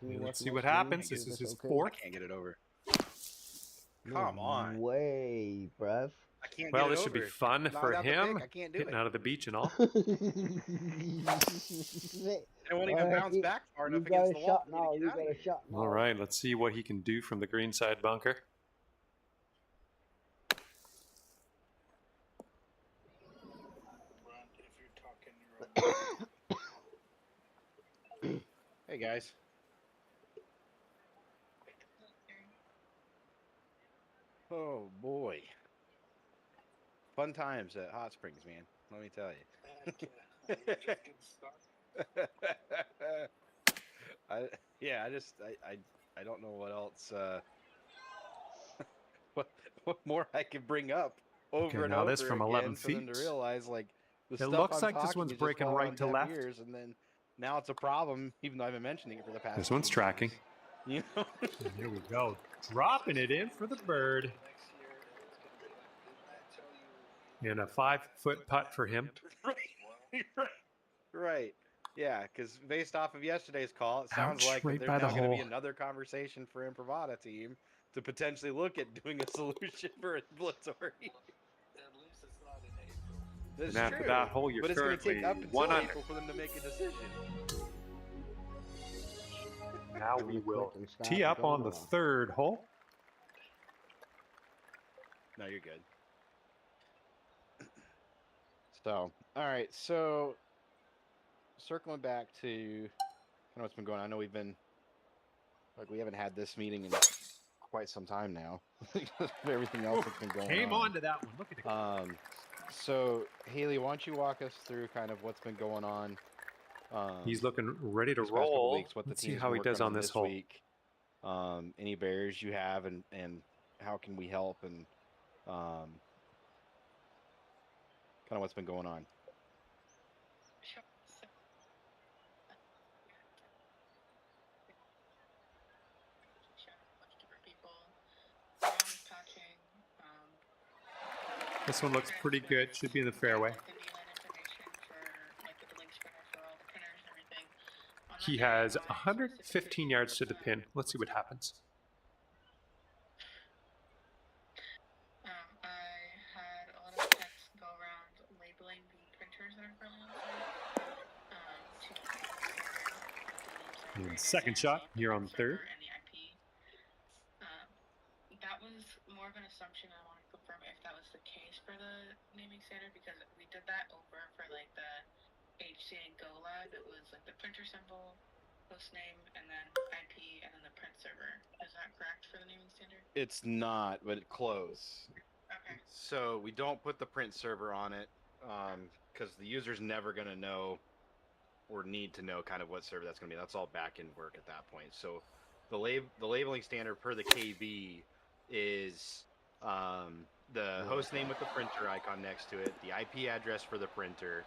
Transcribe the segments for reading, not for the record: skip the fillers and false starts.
Let's see what happens. This is his fourth. I can't get it over. No Come on. way, bruv. I can't Well, get it this should be over. fun Knocked for out the him, pick. I can't do hitting it. out of the beach and all. I don't want to even bounce back far enough against the wall for me to get out of here. All right, let's see what he can do from the green side bunker. Hey guys. Oh boy. Fun times at Hot Springs, man. Let me tell you. I don't know what else what more I can bring up over and now over this from again 11 for them to feet. realize like the It stuff looks I'm like this talking one's is just breaking falling right on to deaf left. ears, and then now it's a problem, even though I've been mentioning it for the past. This one's tracking. You know? And here we go. Dropping it in for the bird. And a 5-foot putt for him. Right. Yeah, because based off of yesterday's call, it sounds Ouch, like right there's by the now going to be hole. another conversation for Improvada team to potentially look at doing a solution for Blitzory. That's And after true, that hole, you're but it's going to take up currently until 1 under. April for them to make a decision. Now we will tee up on the 3rd hole. No, you're good. So, all right. So, circling back to kind of what's been going on. I know we haven't had this meeting in quite some time now. Everything else that's been going on. Came on to that one. Look at it. So, Haley, why don't you walk us through kind of what's been going on? He's looking ready to these past couple roll. weeks, what the Let's see team's how been he does working on this hole. week. Any barriers you have, and how can we help, and kind of what's been going on. Sure. So, share a bunch of different people. Ground patching. This one looks pretty good. Should be in the fairway. The VLAN information for like the link spinner for all the printers and everything. On He Monday, has I 115 specifically yards to the with, pin. Let's see what happens. I had a lot of texts go around labeling the printers that are currently on site. And second shot here on the 3rd. And the IP. That was more of an assumption. I want to confirm if that was the case for the naming standard, because we did that over for like the HCA Go Lab. It was like the printer symbol, host name, and then IP, and then the print server. Is that correct for the naming standard? It's not, but close. Okay. So we don't put the print server on it because the user's never going to know or need to know kind of what server that's going to be. That's all back-end work at that point. So the labeling standard per the KB is the host name with the printer icon next to it, the IP address for the printer,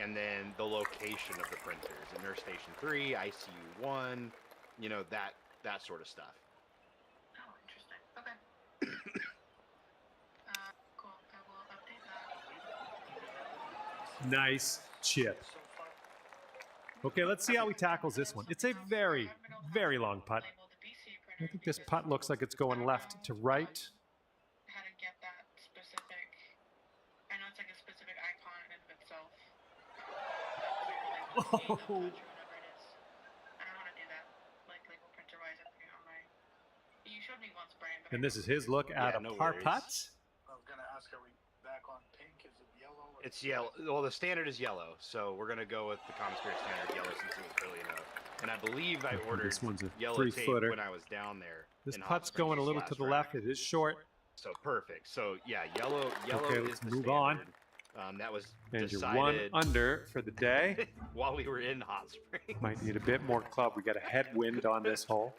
and then the location of the printers. And nurse station 3, ICU 1, you know, that sort of stuff. Oh, interesting. Okay. Cool. I will update that. Nice chip. Okay, let's see how he tackles this one. It's a very, very long putt. I think this putt looks like it's going left to right. How to get that specific? I know it's like a specific icon in of itself. Oh. Whatever it is. I don't know how to do that. Like label printer wise, I forget how my. You showed me once, Brian. And this is his look at a no par worries. putt. I was gonna ask, are we back on pink? Is it yellow? It's yellow. Well, the standard is yellow, so we're gonna go with the Common Spirit standard yellow since it was early enough. And I believe I ordered This one's a yellow 3-footer. tape when I was down there. This in putt's Hot Springs going a little last to the Friday. left. It is short. So perfect. So yeah, yellow Okay, is let's the move on. standard. That was And you're decided 1 under for the day. while we were in Hot Springs. Might need a bit more club. We got a headwind on this hole.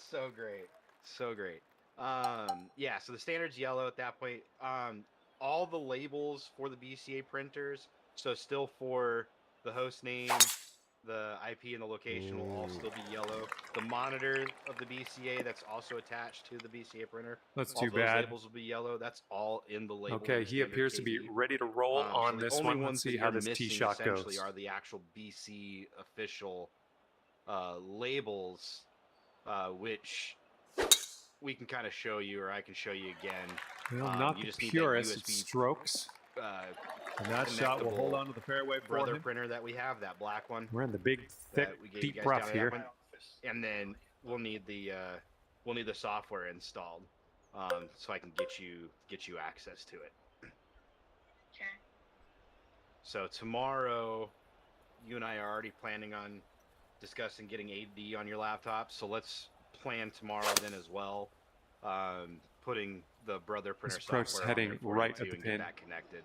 So great. So great. Yeah, so the standard's yellow at that point. All the labels for the BCA printers, so still for the host name, the IP, and the location will all still be yellow. The monitor of the BCA that's also attached to the BCA printer, That's all too those bad. labels will be yellow. That's all in the label. Okay, he appears to be ready to roll on the this only one. ones Let's see that how you're this tee missing shot goes. essentially are the actual BC official labels, which we can kind of show you, or I can show you again. Well, not you the just need that purest. It's USB strokes. And that shot will hold connectable on to the fairway for brother him. printer that we have, that black one. We're in the big, thick, that we gave you deep guys rough down here. there, and then we'll need the software installed, so I can get you access to it. Okay. So tomorrow, you and I are already planning on discussing getting AD on your laptop. So let's plan tomorrow then as well, putting the brother printer This approach is software on heading there for right you at too the and pin. get that connected.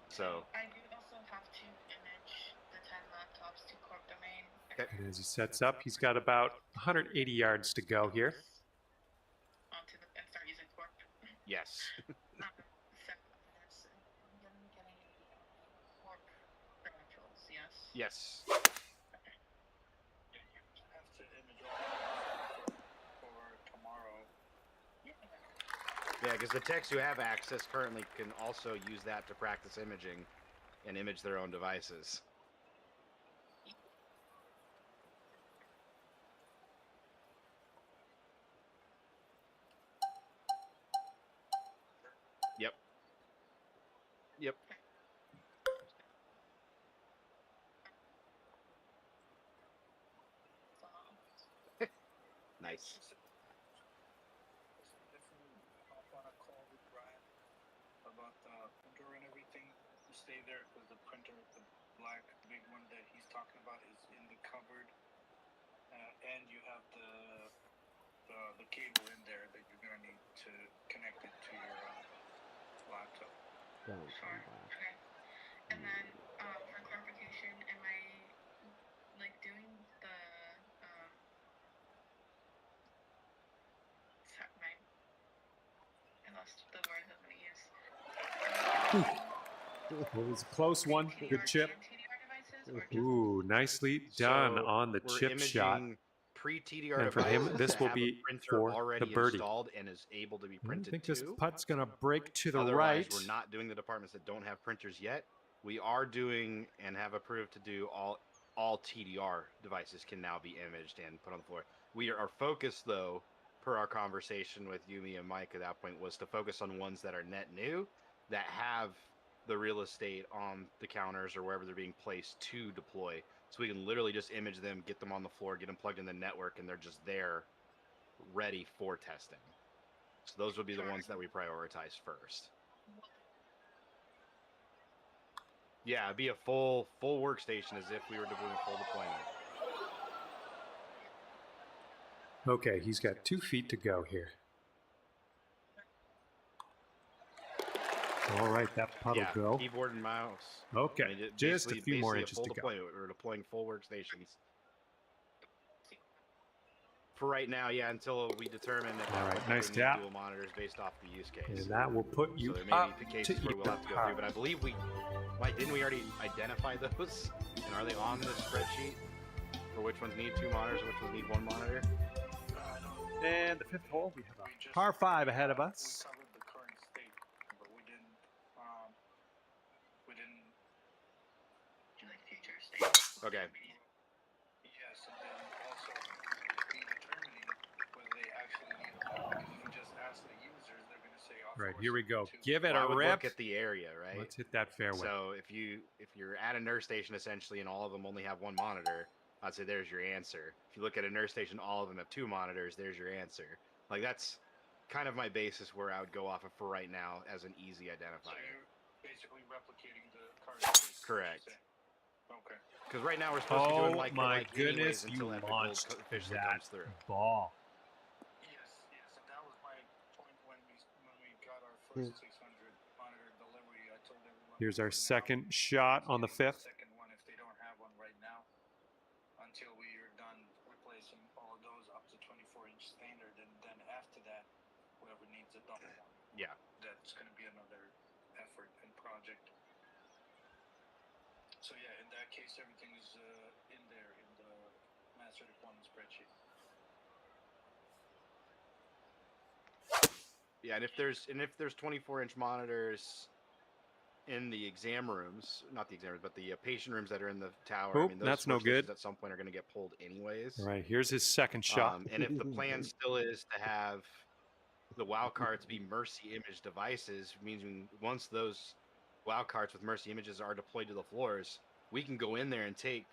So I do also have to image the 10 laptops to corp domain. Okay. And as he sets up, he's got about 180 yards to go here. Onto the and start using corp. yes, So that's I'm getting corp credentials. Yes. yes. Okay. Yeah, you have to image all for tomorrow. Yeah, because the techs who have access currently can also use that to practice imaging and image their own devices. Yep. Yep. Nice. Definitely hop on a call with Brian about the printer and everything. You stay there because the printer, the black big one that he's talking about, is in the cupboard, and you have the cable in there that you're gonna need to connect it to your laptop. Don't Sure. come back. Okay. And then for clarification, am I like doing the I lost the word I was gonna use. It was a close one. Good chip. TDR devices or just Ooh, nicely done So on the we're chip shot. imaging pre-TDR And for him, devices this that will have a be printer for the already birdie. installed and is able to be I printed think this to. putt's going to break to the Otherwise, right. we're not doing the departments that don't have printers yet. We are doing and have approved to do all TDR devices can now be imaged and put on the floor. Our focus, though, per our conversation with Yumi and Mike at that point, was to focus on ones that are net new, that have the real estate on the counters or wherever they're being placed to deploy. So we can literally just image them, get them on the floor, get them plugged in the network, and they're just there, ready for testing. So those would be the ones that we prioritize first. Yeah, it'd be a full workstation as if we were doing full deployment. Okay, he's got 2 feet to go here. All right, that putt Yeah, will go. keyboard and mouse. Okay, I mean, just a few more basically inches full to go. deployment. We're deploying full workstations. For right now, yeah, until we determine if All right, we nice need tap. dual monitors based off the use case. And that will put you So there may up be to cases where we'll even have to go through, but I believe Mike, didn't we already identify those? And are they on the spreadsheet for which ones need 2 monitors and which ones need 1 monitor? And the 5th hole, we have We a just- par 5 ahead of us. We covered the current state, but we didn't do like future states? Okay. Yes, and then also be determining whether they actually need a mod. Because if you just ask the users, they're going to say, "Oh, Right, for here we go. something to-" Give it Well, I a would rip. look at the area, right? Let's hit that fairway. So if you're at a nurse station essentially and all of them only have 1 monitor, I'd say there's your answer. If you look at a nurse station, all of them have 2 monitors, there's your answer. Like that's kind of my basis where I would go off of for right now as an easy So identifier. you're basically replicating the current state. is what you're Correct. saying. Okay. Because right now we're supposed to be doing Oh like for my like anyways goodness, until you that gold launched officially that comes through. ball. Yes, and that was my point when we got our first 600 monitor delivery. I told everyone. Here's our right now, second shot on the getting 5th. Second one if they don't have one right now, until we are done replacing all of those up to 24-inch standard, and then after that, whoever needs a double one. Yeah. That's going to be another effort and project. So yeah, in that case, everything is in there in the master deployment spreadsheet. Yeah, and if there's 24-inch monitors in the exam rooms, not the exam rooms, but the patient rooms that are in the tower. Oh, I mean, those that's no workstations good. at some point are going to get pulled anyways. All right, here's his second shot. And if the plan still is to have the WoW cards be Mercy image devices, means once those WoW cards with Mercy images are deployed to the floors, we can go in there and take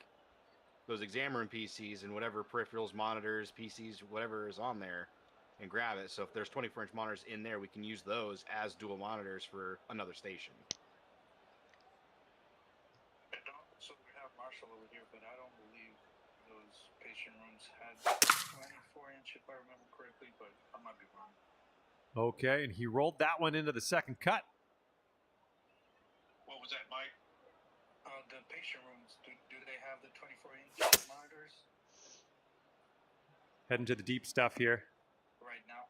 those exam room PCs and whatever peripherals, monitors, PCs, whatever is on there, and grab it. So if there's 24-inch monitors in there, we can use those as dual monitors for another station. So we have Marshall over here, but I don't believe those patient rooms had 24-inch, if I remember correctly, but I might be wrong. Okay, and he rolled that one into the second cut. What was that, Mike? The patient rooms, do they have the 24-inch monitors Heading to the deep stuff here. right now?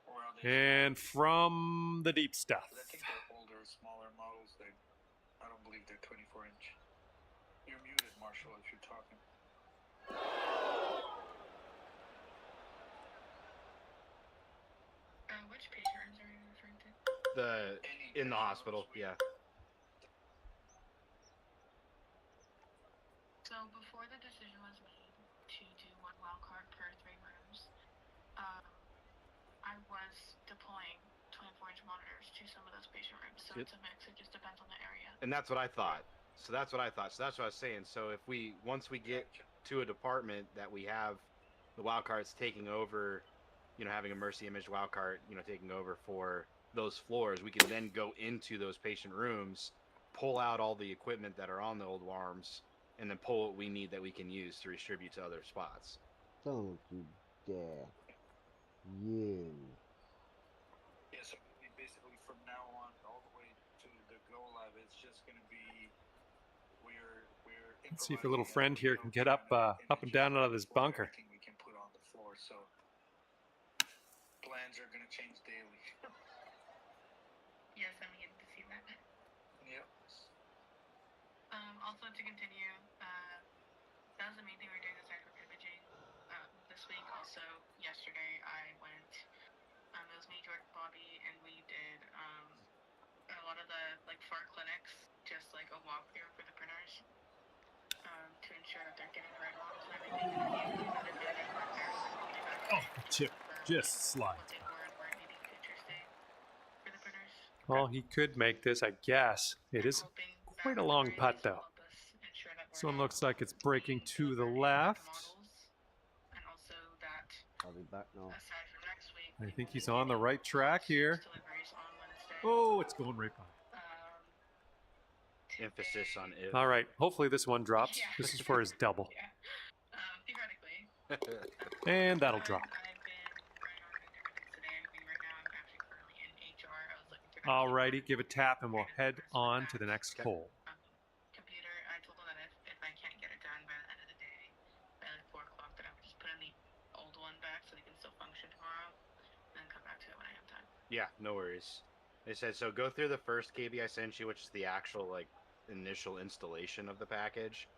Or are they And from the deep stuff. I think they're older, smaller models. I don't believe they're 24-inch. You're muted, Marshall, if you're talking. Which patient rooms are you referring to? In the hospital, yeah. So before the decision was made to do one wild card per 3 rooms, I was deploying 24-inch monitors to some of those patient rooms. So it's a mix. It just depends on the area. And that's what I thought. So that's what I was saying. So if once we get to a department that we have the WoW cards taking over, having a Mercy image WoW card, taking over for those floors, we can then go into those patient rooms, pull out all the equipment that are on the old arms, and then pull what we need that we can use to distribute to other spots. Don't you dare. You. Yeah, so basically from now on, all the way to the go live, it's just going to be we're. Let's see if your little friend here can get up and down out of this bunker. We can put on the floor, so plans are going to change daily. Yes, I'm getting to see that. Yep. Also to continue, that was the main thing we're doing this cycle imaging this week. Also, yesterday I went, it was me, Jordan, Bobby, and we did a lot of the FAR clinics, just like a walkthrough for the printers to ensure that they're getting the right models and everything. Oh, the chip just slides. What they were and weren't needing to interstate for the printers. Well, he could make this, I guess. It is quite a long putt, though. This one looks like it's breaking to the left. And also that, I'll be back now. aside from next week, I think he's on the right track here. Oh, it's going right by. Emphasis on if. All right, hopefully this one drops. This is for his double. Yeah. Theoretically. And that'll drop. I've been running on different things today. I mean, right now I'm actually currently in HR. I was looking through. Alrighty, give a tap and we'll head on to the next hole. Computer. I told them that if I can't get it done by the end of the day, by 4 o'clock, that I would just put in the old one back so they can still function tomorrow, and then come back to it when I have time. Yeah, no worries. They said, so go through the first KB I sent you, which is the actual initial installation of the package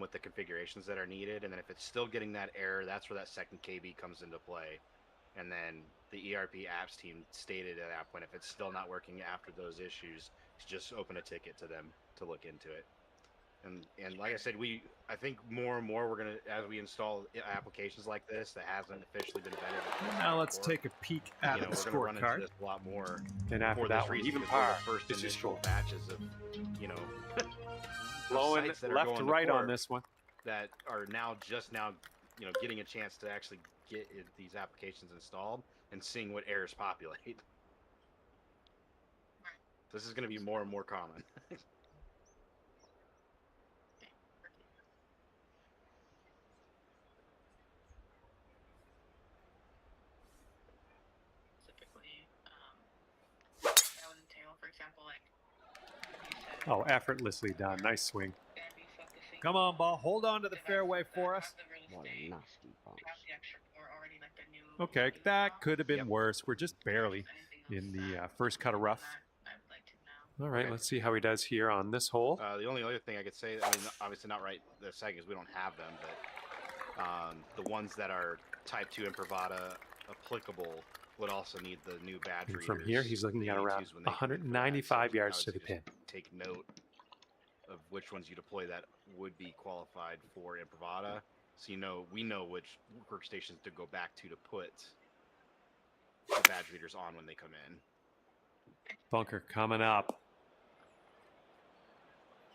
with the configurations that are needed, and then if it's still getting that error, that's where that second KB comes into play. And then the ERP apps team stated at that point, if it's still not working after those issues, to just open a ticket to them to look into it. And like I said, I think more and more we're gonna, as we install applications like this that hasn't officially been vetted. Now let's take a peek at the we're gonna run into scorecard. this a lot more. And after For that this one, reason, even because we're par. the first This is initial short. batches of, Blowing sites that are left to going to right on court this one. that are just now, getting a chance to actually get these applications installed and seeing what errors populate. This is going to be more and more common. Typically, that would entail, for example, you said, Oh, effortlessly done. Nice swing. gonna be focusing Come on, ball. Hold on to the devices fairway that for have us. the real What a estate, nasty bounce. have the extra core already, like the new Okay, new that box. could have been Yep. worse. We're just barely Anything in else the that first cut of rough. I would like to know. All right, Okay. let's see how he does here on this hole. The only other thing I could say, I mean, obviously not right this second because we don't have them, but the ones that are Type 2 Imprivata applicable, would also need the new badge And readers. from here, he's looking the at around A2s when they come in for that. 195 So I yards would to the say pin. just take note of which ones you deploy that would be qualified for Impravada. So we know which workstations to go back to put the badge readers on when they come in. Bunker coming up.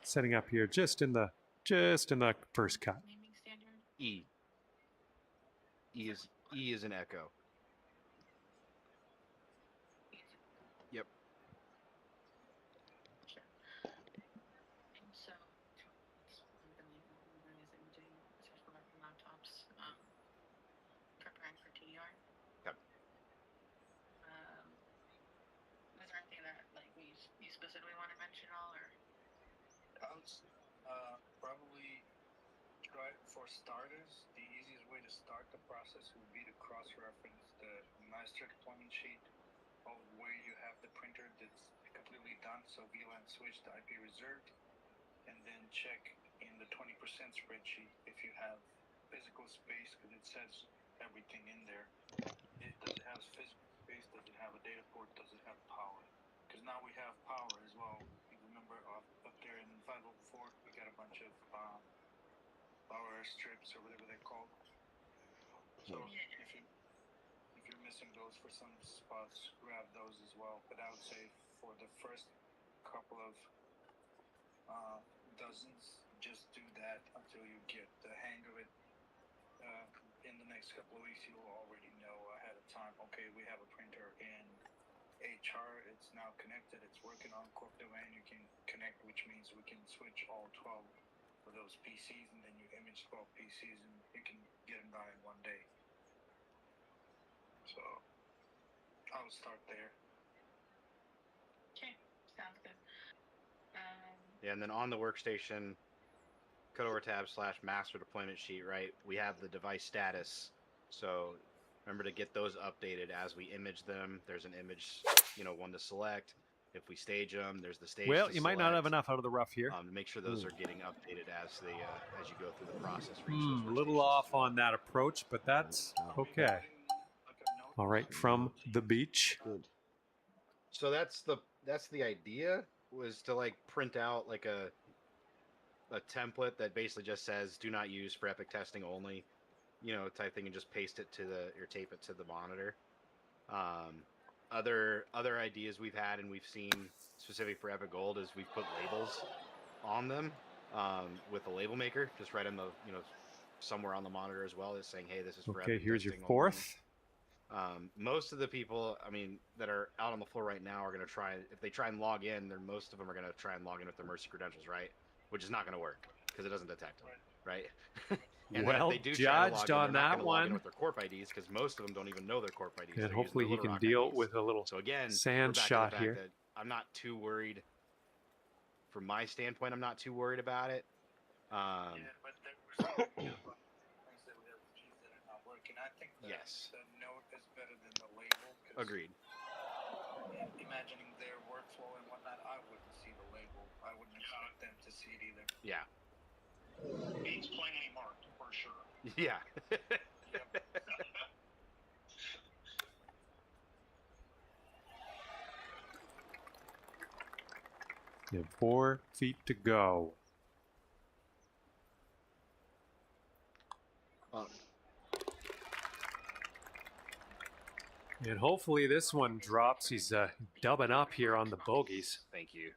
Setting up here just in the first cut. Naming standard. E is an echo. Yep. Sure. And so, it's one of the main things imaging, especially with laptops, preparing for TDR. Yep. Is there anything that like you specifically want to mention all, or? I would probably try, for starters, the easiest way to start the process would be to cross-reference the master deployment sheet of where you have the printer that's completely done, so VLAN switch to IP reserved, and then check in the 20% spreadsheet if you have physical space, because it says everything in there. Does it have physical space? Does it have a data port? Does it have power? Because now we have power as well. You remember up there in 504, we got a bunch of power strips or whatever they're called. So if you're missing those for some spots, grab those as well. But I would say for the first couple of dozens, just do that until you get the hang of it. In the next couple of weeks, you'll already know ahead of time, okay, we have a printer in HR, it's now connected, it's working on corp domain, you can connect, which means we can switch all 12 of those PCs, and then you image 12 PCs, and you can get them done in one day. So, I'll start there. Okay, sounds good. Yeah, and then on the workstation, cut over tab / master deployment sheet, right? We have the device status. So remember to get those updated as we image them. There's an image, one to select. If we stage them, there's the stage. Well, to you might not select. have enough out of the rough here. To make sure those are getting updated as they as you go through the process. For each A of those little workstations off as well. on that approach, but that's okay. All right, from the beach. Good. So that's the idea, was to like print out like a template that basically just says do not use for epic testing only, type thing, and just paste it or tape it to the monitor. Other ideas we've had and we've seen specific for Epic Gold is we've put labels on them with a label maker, just right in the somewhere on the monitor as well, as saying, hey, this is for Okay, Epic here's your testing fourth. only. Most of the people, that are out on the floor right now are going to try, if they try and log in, most of them are going to try and log in with their Mercy credentials, right? Which is not going to work because it doesn't detect them, right? And Well, then if they do try to log judged in, on they're not that gonna log in one. with their corp IDs because most of them don't even know their corp IDs. And They're hopefully using he their can Little deal Rock IDs. with a little So again, sand we're back shot to the here. fact that I'm not too worried. From my standpoint, I'm not too worried about it. Yeah, but there were some things that we have keys that are not working. I think Yes. the note is better than the label. 'Cause Agreed. Imagining their workflow and whatnot, I wouldn't see the label. I wouldn't expect them to see it either. Yeah. It's plainly marked for sure. Yeah. Yep. You have 4 feet to go. And hopefully this one drops. He's dubbing up here on the bogeys. Thank you.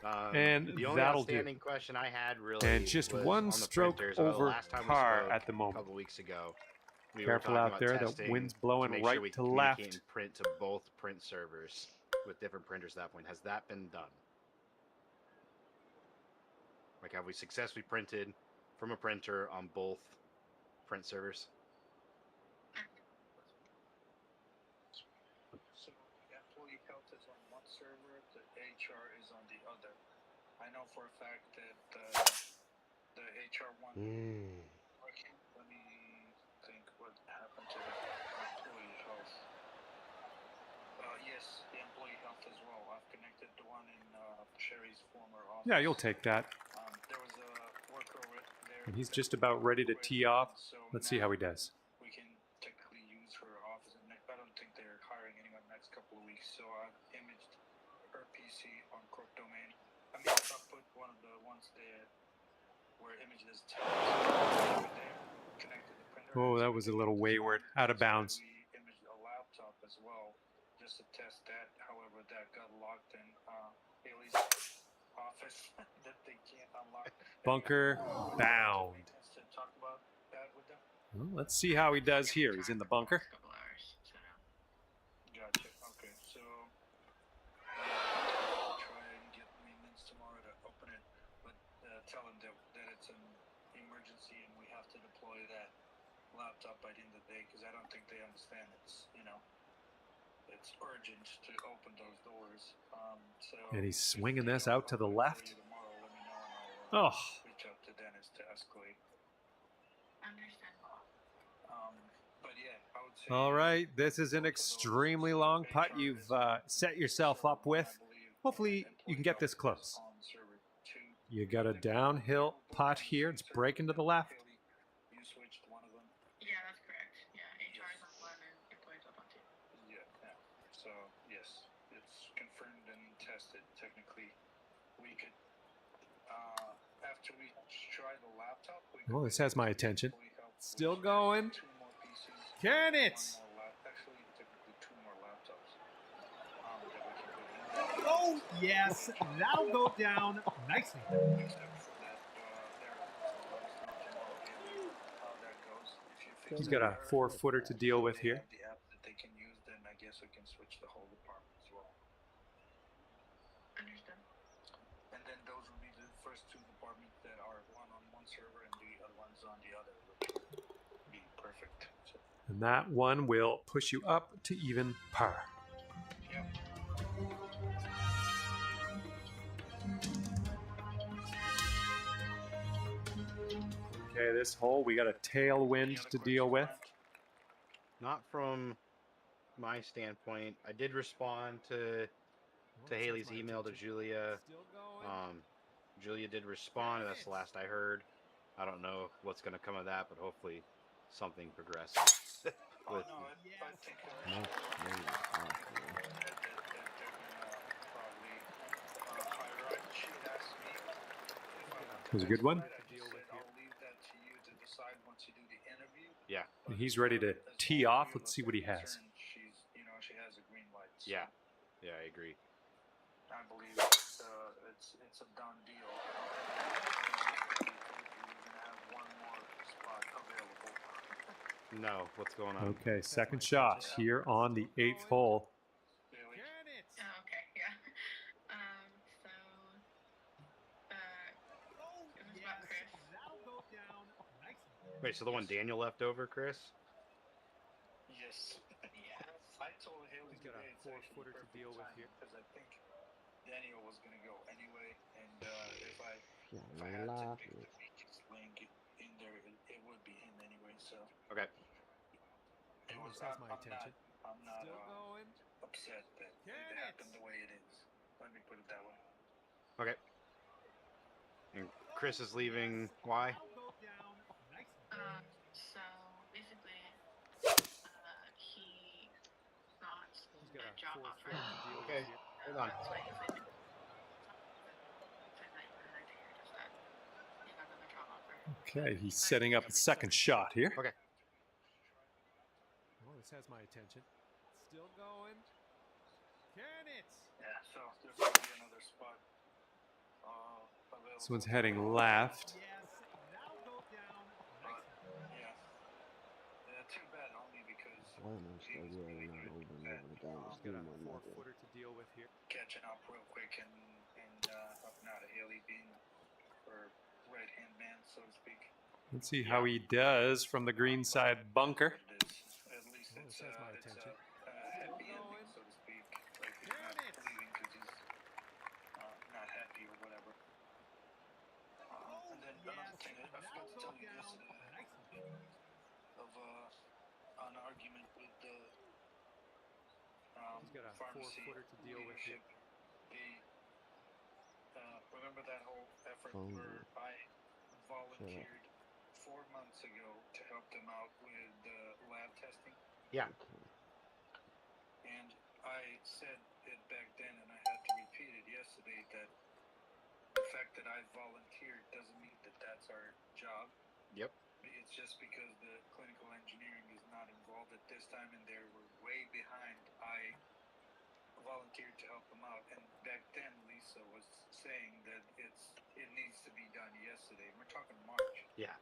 And the only that'll do. outstanding question I had really And just was one on the stroke printers. over last time par we spoke at the moment. A couple weeks ago. We Careful were talking out about there, the testing wind's blowing to make right sure we to can left. communicate and print to both print servers with different printers at that point. Has that been done? Like, have we successfully printed from a printer on both print servers? So employee health is on one server, the HR is on the other. I know for a fact that the HR one working. Let me think what happened to the employee health. Yes, the employee health as well. I've connected the one in Sherry's former office. Yeah, you'll take that. There was a worker there. And he's just about ready to tee off. Let's see how he does. We can technically use her office, and I don't think they're this test over there, connected the printer. Oh, so that we was a can little use wayward, one. out of That's why bounds. We imaged a laptop as well, just to test that. However, that got locked in Haley's office that they can't unlock. Bunker bound. To talk about that with them. Well, let's see how he does here. He's in the bunker. Couple hours, so. Gotcha. Okay, so try and get maintenance tomorrow to open it, but tell them that it's an emergency and we have to deploy that laptop by the end of the day because I don't think they understand it's urgent to open those doors. So And he's if swinging they this don't out to the open it for left. you tomorrow, let me know and I'll Oh, reach out to Dennis to escalate. Understandable. But yeah, I would say. all right. This is an extremely long putt you've set yourself up with. Hopefully, you can get this close. You got a downhill putt here. It's breaking to the left. You switched one of them. Yeah, that's correct. Yeah, HR is on one and employees up on two. Yeah. So yes, it's confirmed and tested. Technically, we could after we try the laptop. Oh, this has my attention. Still Still going. Two more pieces. Can it? Actually, technically two more laptops. That we can put in. Oh, yes. That'll go down nicely. Except for that how that goes. If you fix He's that got a error, 4-footer to deal with they here. have the app that they can use, then I guess we can switch the whole department as well. Understood. And then those will be the first two departments that are one on one server and the other one's on the other, which would be perfect. So, And that one will push you up to even par. yeah. Okay, this hole, we got a tailwind to deal with. Not from my standpoint. I did respond to Haley's email to Julia. Julia did respond. That's the last I heard. I don't know what's going to come of that, but hopefully something progresses. With I think It was a good one. I'll leave that to you to decide once you do the interview. Yeah. And he's ready to tee off. Let's see what he has. She's, she has a green light. So Yeah. Yeah, I agree. I believe it's a done deal. We're gonna have one more spot available. No, what's going on? Okay, second shot here on the 8th hole. Bailey? Oh, okay, yeah. So, this is about Chris. Wait, so the one Daniel left over, Chris? Yes. Yeah. I told Haley He's got a today it's 4-footer to deal with here. because I think Daniel was gonna go anyway, and if I Yeah, had to laugh. pick the weakest link in there, it would be him anyway. So Okay. it was. This has my attention. I'm not going. upset that it happened the way it is. Let me put it that way. Okay. And Chris is leaving. Why? So basically, he got He's got a a job 4-footer offer. to deal Okay. with here. Hold on. That's why he's leaving. And I hear just that he got another job offer. Okay, he's setting up a second shot here. Okay. Oh, this has my attention. Still going. Can it? Yeah. So there's gonna be another spot available. This one's heading left. Yeah. Too bad only because Why am I still yelling out over and over again? Just He's do got my a mother. 4-footer to deal with here. catching up real quick and helping out Haley being her right hand man, so to speak. Let's see how he does from the green side bunker. It is. At least Oh, it's this has my it's attention. a happy ending, so to speak. Like he's not leaving because he's not happy or whatever. And then another thing I forgot to tell you yesterday of an argument with the He's got a pharmacy 4-footer to deal with here. leadership. They remember that whole effort Oh, where I volunteered 4 months ago to help them out with the lab testing, Yeah. and I said it back then, and I had to repeat it yesterday that fact that I volunteered doesn't mean that that's our job. Yep. It's just because the clinical engineering is not involved at this time, and they were way behind. I volunteered to help them out, and back then Lisa was saying that it needs to be done yesterday. We're talking March. Yeah.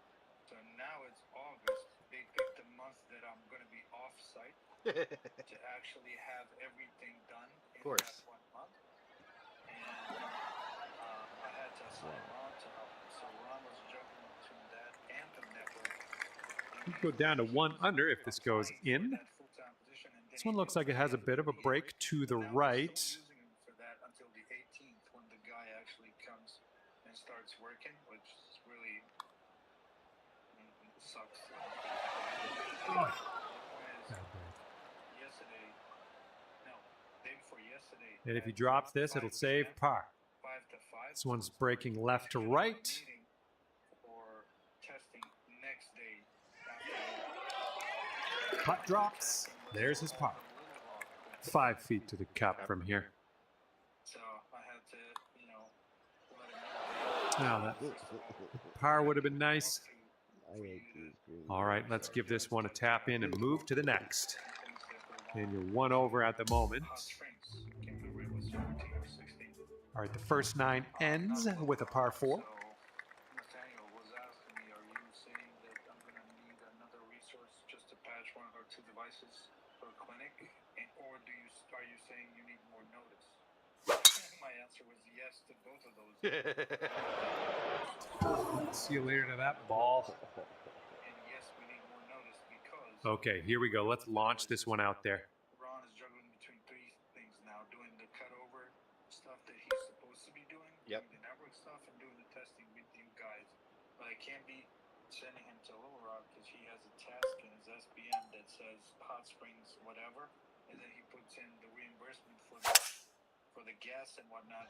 So now it's August. They picked a month that I'm going to be off site to actually have everything done in that 1 month. And I had to assign Ron to help me. So Ron was juggling between that and the network. You go down to 1 under if this goes in. This one looks like it has a bit of a break to the right. Using him for that until the 18th when the guy actually comes and starts working, which really sucks. Yesterday, no, day before yesterday. And if he drops this, it'll save par. 5 to 5. This one's breaking left to right. For testing next day. Putt drops. There's his par. 5 feet to the cup from here. So I had to, let him know. Now that par would have been nice. All right, let's give this one a tap in and move to the next. And you're 1 over at the moment. All right, the first 9 ends with a par 4. Nathaniel was asking me, are you saying that I'm going to need another resource just to patch 1 or 2 devices per clinic? Or are you saying you need more notice? My answer was yes to both of those. See you later to that ball. And yes, we need more notice because... Okay, here we go. Let's launch this one out there. Ron is juggling between 3 things now. Doing the cutover stuff that he's supposed to be doing. Yep. Doing the network stuff and doing the testing with you guys. But I can't be sending him to Little Rock because he has a task in his SBM that says Hot Springs whatever. And then he puts in the reimbursement for the gas and whatnot.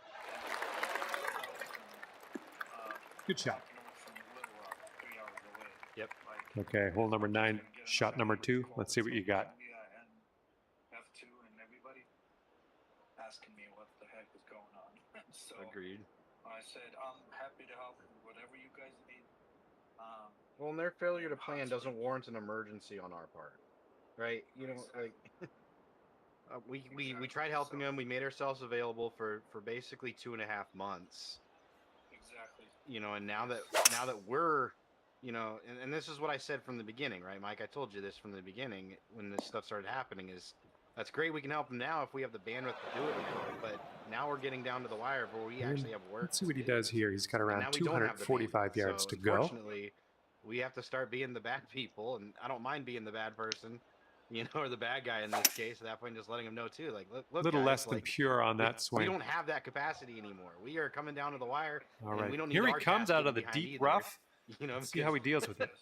Good shot. From Little Rock, 3 hours away. Yep. Okay, hole number 9, shot number 2. Let's see what you got. Yeah, and F2 and everybody asking me what the heck is going on. So Agreed. I said I'm happy to help with whatever you guys need. Well, and their failure to plan doesn't warrant an emergency on our part, right? Like we tried helping them. We made ourselves available for basically 2.5 months. Exactly. And now that we're, and this is what I said from the beginning, right, Mike? I told you this from the beginning when this stuff started happening. Is that's great. We can help them now if we have the bandwidth to do it now. But now we're getting down to the wire where we actually have work. Let's see what he does here. He's got around 245 yards to go. Unfortunately, we have to start being the bad people, and I don't mind being the bad person, or the bad guy in this case. At that point, just letting them know too, like, look, A little guys, less than pure on that swing. We don't have that capacity anymore. We are coming down to the wire. All and right, we don't need here he our comes task out of the behind deep either. rough. Let's see how he deals with it.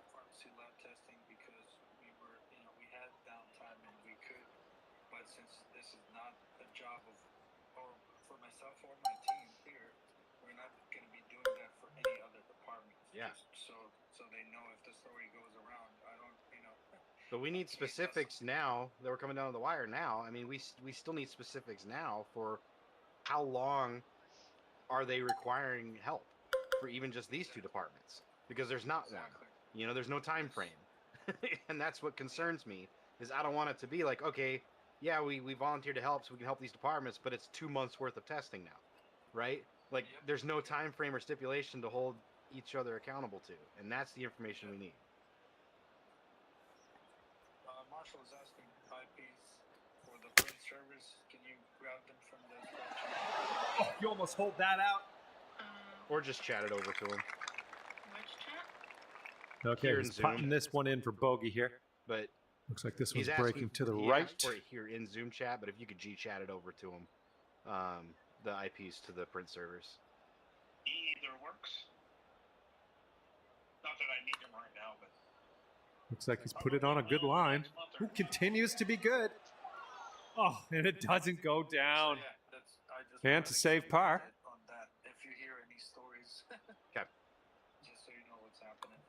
Pharmacy lab testing because we were, we had downtime and we could, but since this is not a job of, or for myself or my team here, we're not going to be doing that for any other department. Yeah. Just so they know if the story goes around. I don't, But we need specifics now that we're coming down to the wire now. I mean, we still need specifics now for how long are they requiring help for even just these 2 departments? Because there's not one. There's no time frame. And that's what concerns me, is I don't want it to be like, okay, yeah, we volunteered to help so we can help these departments, but it's 2 months worth of testing now, right? Like, there's no time frame or stipulation to hold each other accountable to, and that's the information we need. Marshall is asking IPs for the print servers. Can you grab them from the Oh, you almost hold that out. Or just chat it over to him. Which chat? Okay, Here in he's Zoom. putting this one in for bogey here. But Looks like this one's he's breaking to the he right. asked for it here in Zoom chat, but if you could G-chat it over to him, the IPs to the print servers. Either works. Not that I need them right now, but Looks like he's put it on a good line. Who continues to be good. Oh, and it doesn't go down. So, yeah, I just And to save par. on that. If you hear any stories, Okay. just so you know what's happening.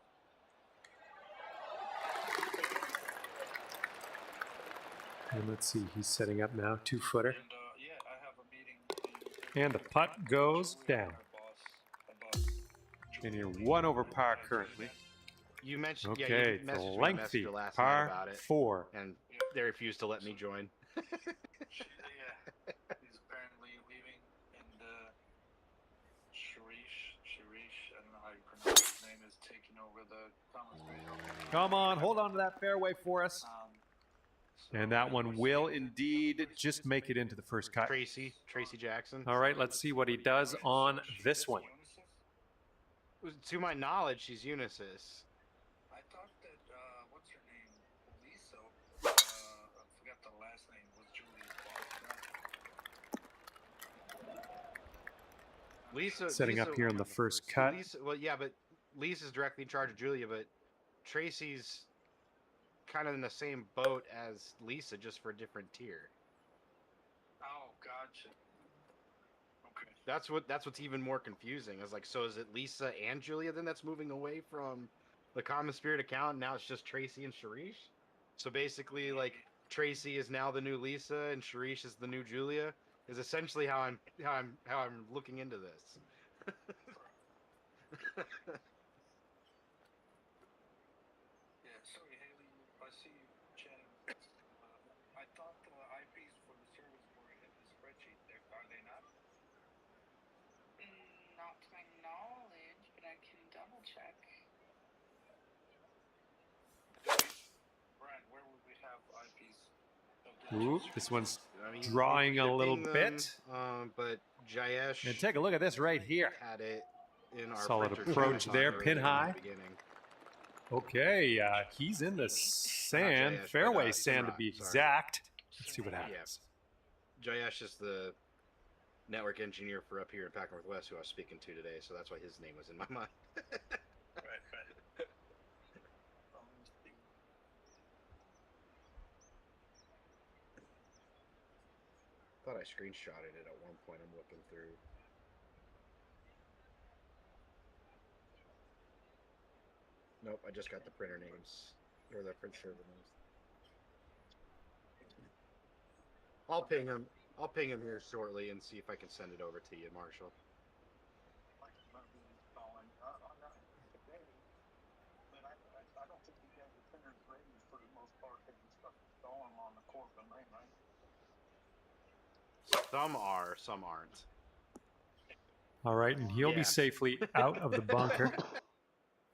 And let's see, he's setting up now, 2-footer. And yeah, I have a meeting. And the putt goes down. And you're 1 over par currently. You mentioned, Okay, yeah, you it's messaged me on lengthy. Messenger last night Par about it, 4. and they refused to let me join. Yeah, he's apparently leaving, and Sharish, I don't know how you pronounce his name, is taking over the commentary. Come on, hold on to that fairway for us. And that one will indeed just make it into the first cut. Tracy Jackson. All right, let's see what he does on this one. To my knowledge, she's Unisys. I thought that, what's her name? Lisa, I forgot the last name, was Julia's boss. Lisa Setting up here in the first cut. Lisa, well, yeah, but Lisa's directly in charge of Julia, but Tracy's kind of in the same boat as Lisa, just for a different tier. Oh, gotcha. Okay. That's what's even more confusing. Is like, so is it Lisa and Julia then that's moving away from the Common Spirit account? And now it's just Tracy and Sharish. So basically, like, Tracy is now the new Lisa and Sharish is the new Julia. Is essentially how I'm looking into this. Yeah, sorry, Haley, I see you chatting. I thought the IPs for the servers were in the spreadsheet. Are they not? Not to my knowledge, but I can double check. Brian, where would we have IPs? Ooh, this one's I mean, drawing a they're little being bit. But Jayesh And take a look at this right here. had it in our Solid printer approach chat there, earlier pin in the high. beginning. Okay, he's in the sand, Jayesh, fairway but, sand to Simrod, be sorry. exact. Let's see what happens. Jayesh is the network engineer for up here in Pac Northwest who I was speaking to today, so that's why his name was in my mind. Right. Thought I screenshotted it at one point. I'm looking through. Nope, I just got the printer names or the print server names. I'll ping him. I'll ping him here shortly and see if I can send it over to you, Marshall. I don't think you guys are printers ready for the most part because the stuff is stolen on the core domain, right? Some are, some aren't. All right, and he'll be Yeah. safely out of the bunker.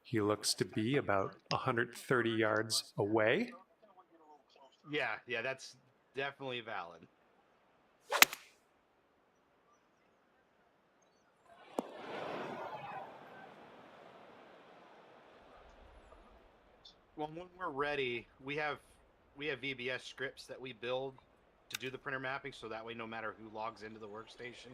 He looks to be about 130 yards away. Yeah, that's definitely valid. Well, when we're ready, we have VBS scripts that we build to do the printer mapping, so that way no matter who logs into the workstation,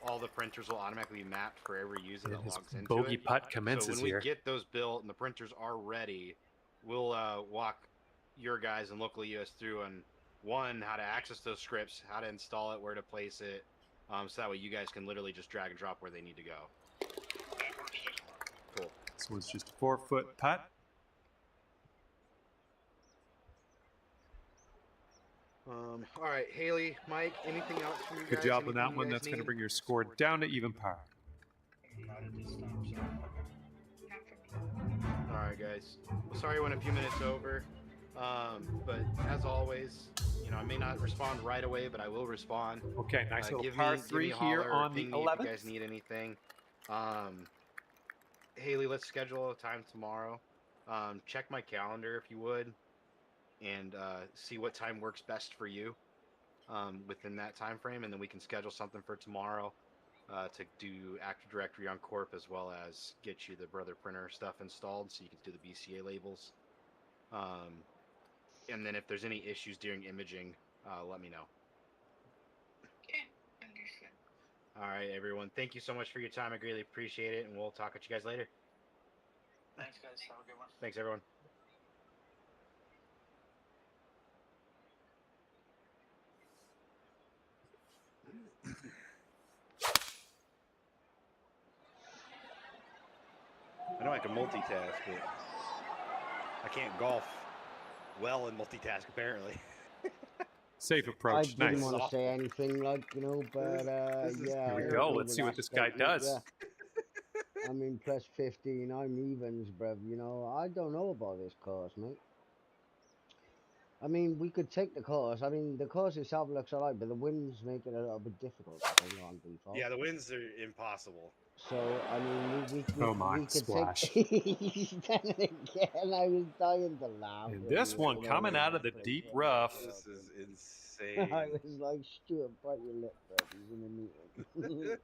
all the printers will automatically be mapped for every user And that his logs into bogey it. putt commences So when we here. get those built and the printers are ready, we'll walk your guys and local US through on one, how to access those scripts, how to install it, where to place it, so that way you guys can literally just drag and drop where they need to go. Cool. This one's just a 4-foot putt. All right, Haley, Mike, anything else from you guys? Good job on Anything that you one. guys That's going to need? bring your score down to even par. Not at this time, sir. Not for me. All right, guys. Well, sorry I went a few minutes over, but as always, you know, I may not respond right away, but I will respond. Okay, nice little give par me 3 a here holler or on the ping me if you guys 11th. need anything. Haley, let's schedule a time tomorrow. Check my calendar if you would, and see what time works best for you within that time frame, and then we can schedule something for tomorrow to do Active Directory on Corp, as well as get you the Brother Printer stuff installed so you can do the BCA labels. And then if there's any issues during imaging, let me know. Okay, understood. All right, everyone. Thank you so much for your time. I greatly appreciate it, and we'll talk with you guys later. Thanks, guys. Have a good one. Thanks, everyone. I know I can multitask, but I can't golf well and multitask, apparently. Safe I approach. didn't Nice. want to say anything, like, you know, but this is yeah. Here we I go. agree Let's with see what that this guy statement, does. Yeah. I mean, plus 15, I'm evens, bruv, you know. I don't know about this course, mate. I mean, we could take the course. I mean, the course itself looks alright, but the winds make it a little bit difficult, I think, on default. Yeah, the winds are impossible. So, I mean, Oh my, we could splash. take... He's done it again. I was dying to laugh. And when this he one was coming doing out of that the place. deep What the rough. fuck? This is insane. I was like, Stuart, bite your lip, bruv. He's in a meeting.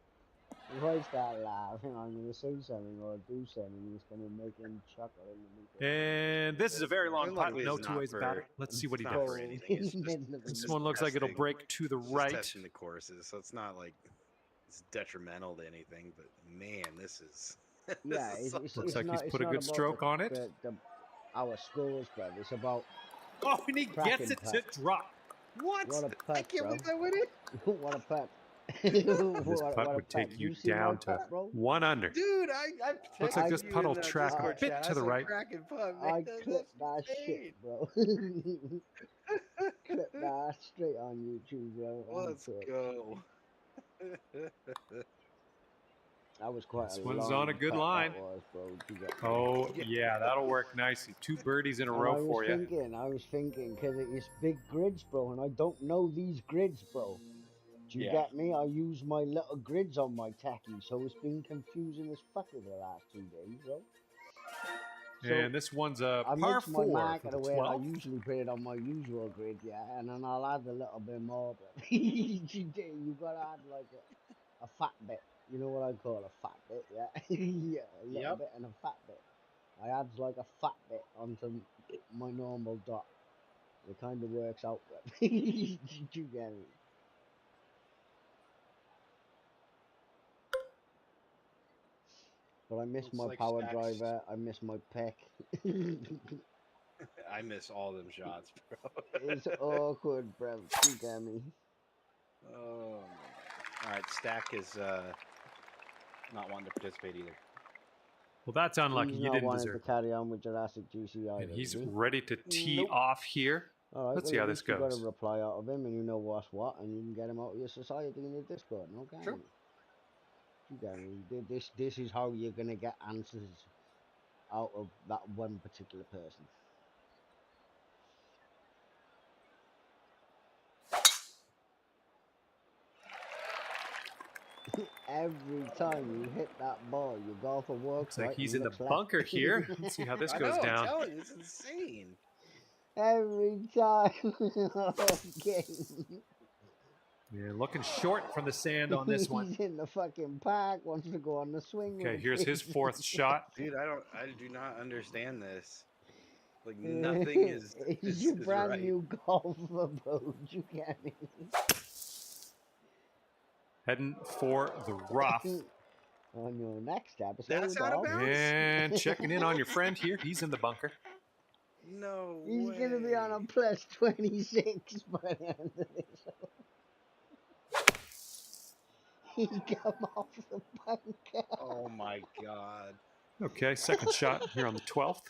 If I start laughing, I'm going to say something or do something that's going to make him chuckle in the meeting. And this is a very long And putt. luckily No it's two not ways for- about it. Let's see what he Not does. for anything. It's just, This one looks like it'll testing. break to the It's just right. testing the courses, so it's not like it's detrimental to anything. But man, this is. Yeah, this is it's Looks like not, he's put a it's good not stroke about on it. our scores, bruv. It's about Oh, and he gets cracking it to putt. drop. what? What a I putt, can't bro. believe that went in. What a putt. This what putt a would take putt. you see my down to putt, bro? 1 under. Dude, I Looks like texted this you putt will in the track a Discord bit chat. to I the said, right. cracking putt, man. I That's clipped that insane. shit, bro. Clip that straight on YouTube, bro. Let's go. That was quite This a one's long on a good putt, line. that was, bro. You get me? Oh, yeah, that'll work nicely. 2 birdies in a And row I for you. I was thinking, because it's big grids, bro, and I don't know these grids, bro. Do you Yeah. get me? I use my little grids on my tacky, so it's been confusing as fuck over the last 2 days, bro. So And this one's a I par mix my 4 marker for the the way I 12. usually put it on my usual grid, yeah, and then I'll add a little bit more, bro. You gotta add like a fat bit. You know what I call a fat bit, yeah? Yeah, a little Yep. bit and a fat bit. I add like a fat bit onto my normal dot. It kind of works out, bro. You get me? But I miss Looks my like power Stack's- driver. I miss my peck. I miss all them shots, bro. It's awkward, bro. You get me? Oh, all right. Stack is not wanting to participate either. Well, that's unlucky. He's You not didn't wanting deserve to carry on with Jurassic GC either, And he's is he? ready to tee Nope. off here. All right, Let's well, see how at this least you got goes. a reply out of him, and you know what's what, and you can get him out of your society in your Discord. No, can Sure. you get me? This is how you're gonna get answers out of that one particular person. Every time you hit that ball, your golfer walks Looks like right. he's and in the looks left. bunker here. Let's see how this I goes know, I'm down. telling you, it's insane. Every time. Okay. Yeah, looking short from the sand on this one. He's in the fucking park. Wants to go on the swing. Okay, with here's his kids. 4th shot. Dude, I do not understand this. Like nothing is It's your is brand right. new golfer, bro. You get me? Heading for the rough. On your next episode, That's out of of- bounds? And checking in on your friend here. He's in the bunker. No He's way. gonna be on a plus 26 by the end of this. He come off the bunker. Oh my god. Okay, 2nd shot here on the 12th.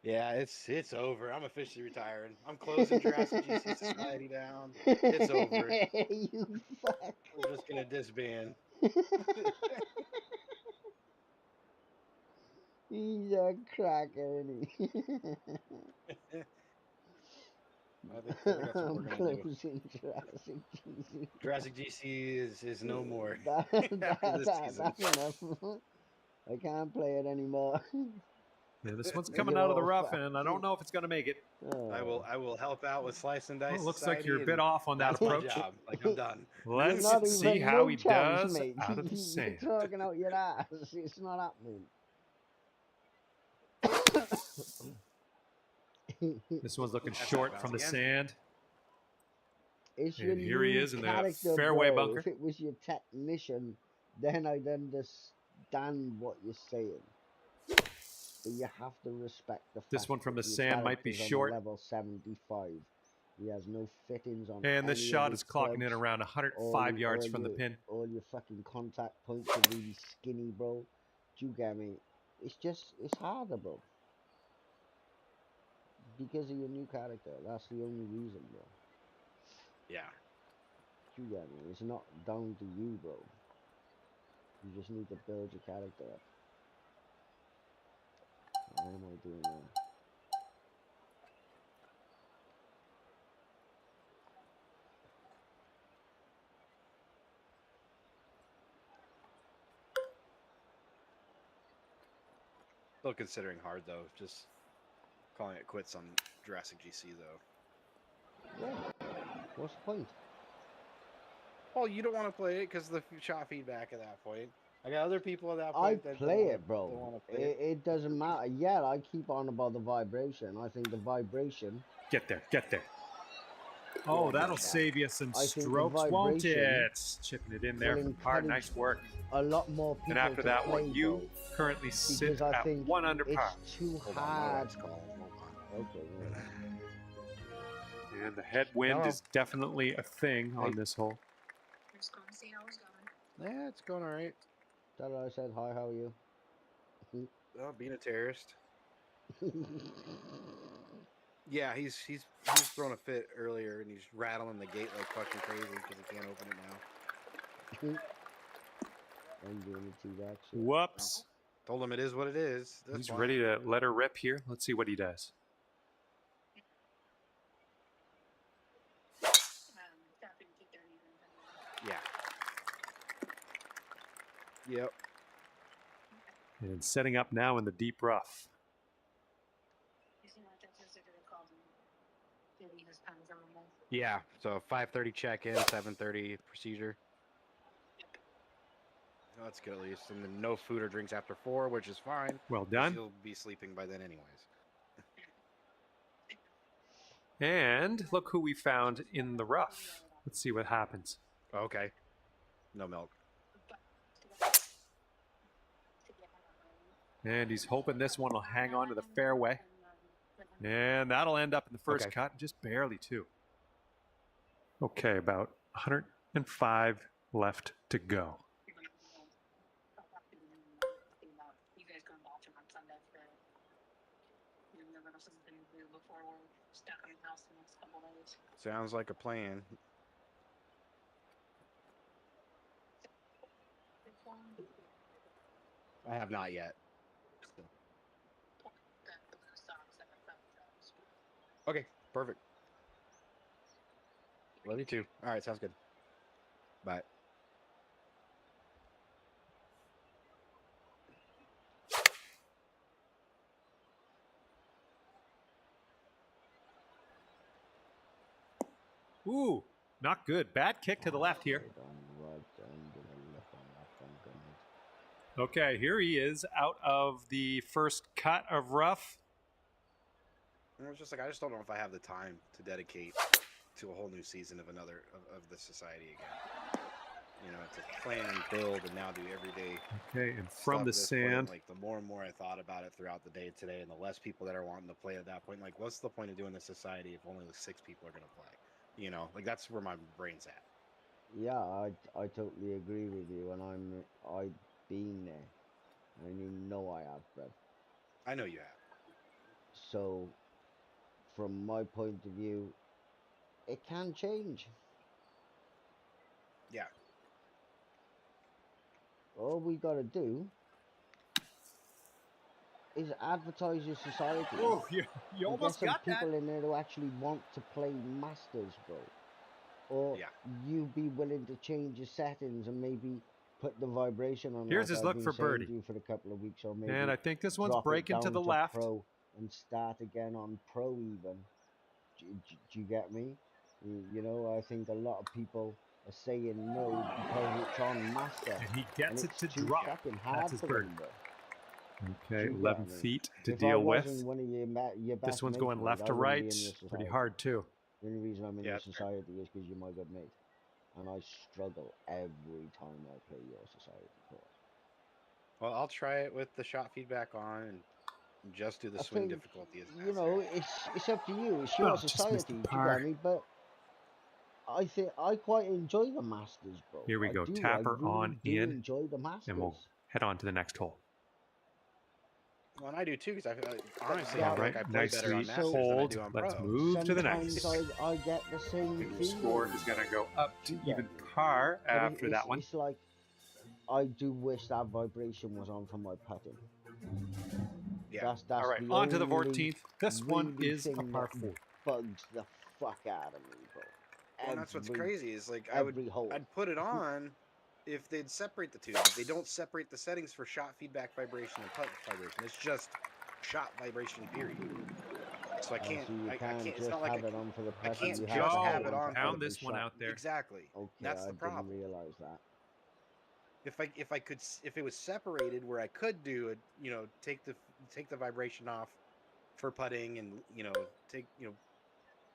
Yeah, it's over. I'm officially retiring. I'm closing Jurassic GC Society down. It's over. You fuck. We're just gonna disband. He's a cracker, isn't he? I think that's what we're I'm gonna do. closing Jurassic GC. Jurassic GC is no more. That, After this season. that's enough. I can't play it anymore. Yeah, this one's coming out of the rough, and I don't know if it's going to make it. I will help out with Slice and Dice. Well, it looks like Society, you're a bit and off on that that's my approach. job. Like I'm done. Let's Not see even how no he chance, does mate. out of the You're sand. talking out your ass. It's not happening. This one's looking That's short out of from the bounds again. sand. It's And your here he new is in the character, fairway bro. bunker. If it was your technician, then I'd understand what you're saying. But you have to respect the fact This one from that the your sand might be character's on short. level 75. He has no fittings on. And this any shot of is his clocking in clubs. around 105 yards from the pin. All your fucking contact points are really skinny, bro. Do you get me? It's harder, bro. Because of your new character. That's the only reason, bro. Yeah. You get me? It's not down to you, bro. You just need to build your character up. Why am I doing that? Still considering hard though. Just calling it quits on Jurassic GC though. Yeah. What's the point? Well, you don't want to play it because the shot feedback at that point. I got other people at that I point that play don't it, bro. want to play it. It doesn't matter. Yeah, I keep on about the vibration. I think the vibration. Get there, get there. Oh, Yeah, that'll get that. save you some I think the strokes, won't vibration it? Chipping it in there will from par. encourage Nice work. a lot more people And after to that play, one, you bro, currently sit because I at think 1 under par. it's too Hold on, my hard. wife's calling. Hold on. Okay. Yeah. And the headwind Hello. is definitely a thing on Hey. this hole. Just going to see how it's going. Yeah, it's going all right. Tell her I said hi. How are you? Oh, being a terrorist. Yeah, he's thrown a fit earlier, and he's rattling the gate like fucking crazy because he can't open it now. I'm doing the T-Rex. Whoops. Told him it is what it is. That's He's fine. ready to let her rip here. Let's see what he does. Tapping to 30 Yeah. Yep. And setting up now in the deep rough. Yeah. So 5:30 check-in, 7:30 procedure. Oh, that's good at least. And then no food or drinks after 4, which is fine. Well 'cause done. You'll be sleeping by then anyways. And look who we found in the rough. Let's see what happens. Okay. No milk. And he's hoping this one will hang on to the fairway. And that'll end up in the first Okay. cut, just barely too. Okay, about 105 left to go. You guys going to Baltimore on Sunday for everyone else has been here before we're stuck in the house the next couple days. Sounds like a plan. I have not yet. The blue socks that I found those. Okay, perfect. Love you too. All right, sounds good. Bye. Ooh, not good. Bad kick to the left here. Okay, here he is out of the first cut of rough. And it's just like I just don't know if I have the time to dedicate to a whole new season of of the society again. You know, to plan and build and now do every day. Okay, and stuff from at the this point, sand. like the more and more I thought about it throughout the day today, and the less people that are wanting to play at that point, like what's the point of doing this society if only 6 people are going to play? You know, like that's where my brain's at. Yeah, I totally agree with you, and I've been there, and you know I have, bro. I know you have. So, from my point of view, it can change. Yeah. All we gotta do is advertise your society. Oh, you and almost get some got that. people in there who actually want to play Masters, bro. Or Yeah. you be willing to change your settings and maybe put the vibration on. Here's like his I've look been for saying birdie. to you for a couple of weeks, or maybe And I think this one's drop it breaking to down the left. Pro and start again on Pro even. Do you get me? You know, I think a lot of people are saying no because it's on Master. And he gets and it it's to too drop. fucking That's hard his for birdie. them, bro. Okay, You 11 get me? feet to If I deal with. wasn't one of your best This one's mates, going mate, left I to wouldn't be right. in this Pretty society. hard too. The only reason I'm in Yeah, your that's fair. society is because you're my good mate. And I struggle every time I play your society course. Well, I'll try it with the shot feedback on and just do the I swing think, difficulty as you know, it's up to you. It's your Oh, just missed society. the Do you par. get me? But I think I quite enjoy the Masters, bro. Here we I go. do. Tapper I really on do in, enjoy the Masters. and we'll head on to the next hole. Well, and I do too, because I honestly Yeah, feel like I right, play better on nicely Masters than I hold. do on Let's Pro. move to the Sometimes next. I get the same And your score feeling. is going to go up to You even get me. par But after that one. it's like I do wish that vibration was on for my putting. Yeah. All That's right, the on to the only 14th. This one really is a thing par that 4. bugs the fuck out of me, bro. Well, and that's what's Every crazy is like every hole. I'd put it on if they'd separate the two. But they don't separate the settings for shot feedback vibration and putt vibration. It's just shot vibration period. So I Oh, can't. so you I can't can't. It's just not like have it on for the I putting. can't You just have have it it on pound for the this one shot. out there. Exactly. Okay, That's I the problem. didn't realize that. If it was separated where I could do it, take the vibration off for putting and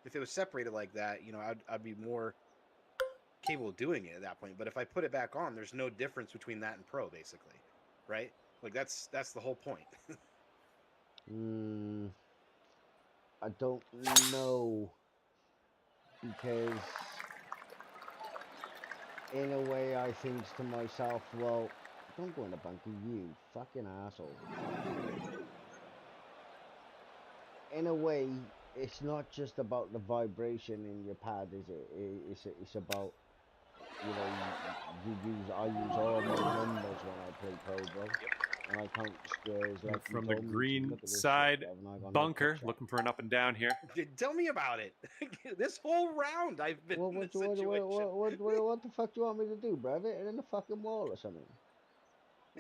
if it was separated like that, I'd be more capable of doing it at that point. But if I put it back on, there's no difference between that and pro, basically, right? Like that's the whole point. I don't know, because in a way I think to myself, well, don't go in the bunker, you fucking asshole. In a way, it's not just about the vibration in your pad, is it? It's about, I use all my numbers when I play pro, bro. And I count squares We're like from you the told me to. green Look at this side shit, bro, and I got no bunker, picture. looking for an up and down here. Tell me about it. This whole round I've been in this situation. What the fuck do you want me to do, bro? Hit it in the fucking wall or something?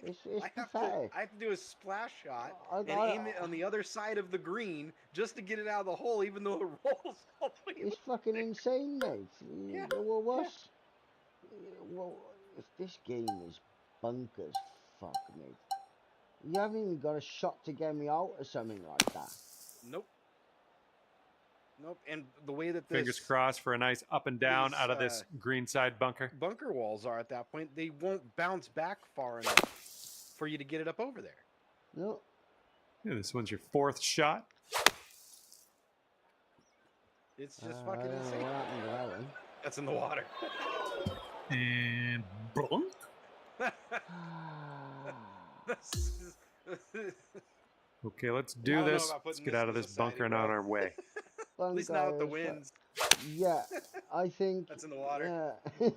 It's pathetic. I have to do a splash shot I and got aim it on the other side of the green just to get it out of the hole, even though it rolls all the way. It's fucking insane, mate. Yeah. Well, what's well, if this game is bunkers, fuck, mate. You haven't even got a shot to get me out or something like that. Nope. And the way that Fingers crossed for a nice up and down out of this green side bunker. bunker walls are at that point, they won't bounce back far enough for you to get it up over there. No. Yeah, this one's your 4th shot. It's just fucking insane. What happened to that one? That's in the water. And blunk. Okay, let's do this. Let's get out of this bunker and on our way. At least now with the winds. Yeah, I think that's in the water. Yeah.